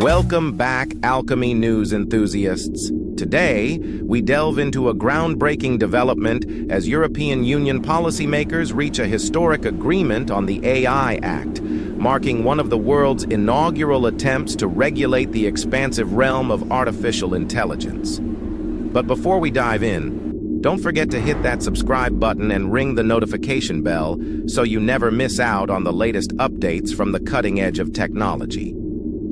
Welcome back, alchemy news enthusiasts. Today, we delve into a groundbreaking development as European Union policymakers reach a historic agreement on the AI Act, marking one of the world's inaugural attempts to regulate the expansive realm of artificial intelligence. But before we dive in, don't forget to hit that subscribe button and ring the notification bell so you never miss out on the latest updates from the cutting edge of technology.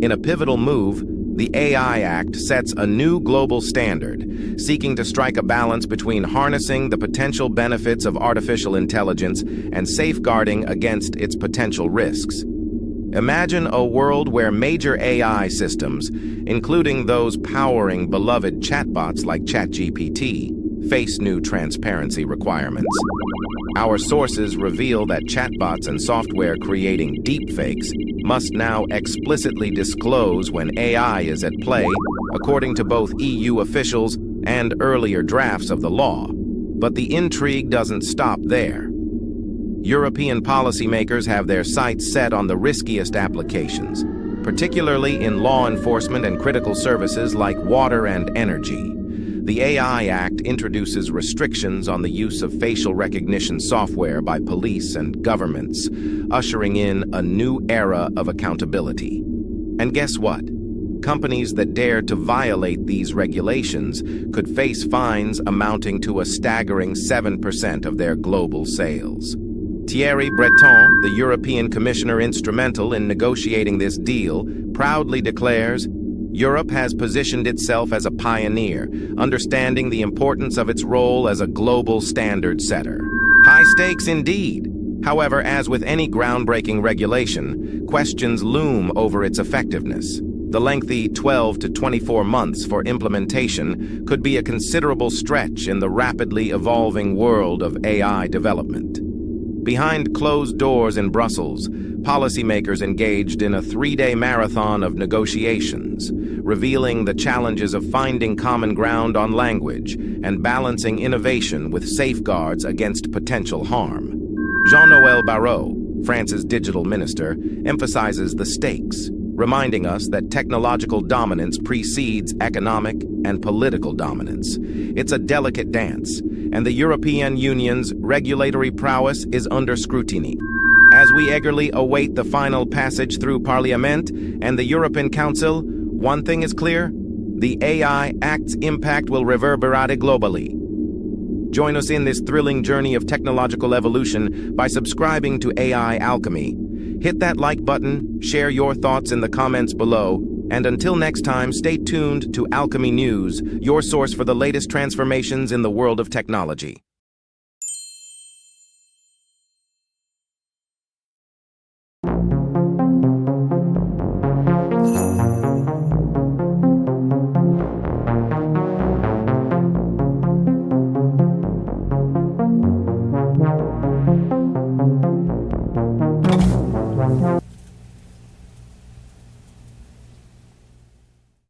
In a pivotal move, the AI Act sets a new global standard, seeking to strike a balance between harnessing the potential benefits of artificial intelligence and safeguarding against its potential risks. Imagine a world where major AI systems, including those powering beloved chatbots like ChatGPT, face new transparency requirements. Our sources reveal that chatbots and software creating deepfakes must now explicitly disclose when AI is at play, according to both EU officials and earlier drafts of the law. But the intrigue doesn't stop there. European policymakers have their sights set on the riskiest applications, particularly in law enforcement and critical services like water and energy. The AI Act introduces restrictions on the use of facial recognition software by police and governments, ushering in a new era of accountability. And guess what? Companies that dare to violate these regulations could face fines amounting to a staggering 7% of their global sales. Thierry Breton, the European commissioner instrumental in negotiating this deal, proudly declares, "Europe has positioned itself as a pioneer, understanding the importance of its role as a global standard setter." High stakes indeed. However, as with any groundbreaking regulation, questions loom over its effectiveness. The lengthy 12 to 24 months for implementation could be a considerable stretch in the rapidly evolving world of AI development. Behind closed doors in Brussels, policymakers engaged in a 3-day marathon of negotiations, revealing the challenges of finding common ground on language and balancing innovation with safeguards against potential harm. Jean-Noël Barrot, France's digital minister, emphasizes the stakes, reminding us that technological dominance precedes economic and political dominance. It's a delicate dance, and the European Union's regulatory prowess is under scrutiny. As we eagerly await the final passage through Parliament and the European Council, one thing is clear: the AI Act's impact will reverberate globally. Join us in this thrilling journey of technological evolution by subscribing to AI Alchemy. Hit that like button, share your thoughts in the comments below, and until next time, stay tuned to Alchemy News, your source for the latest transformations in the world of technology.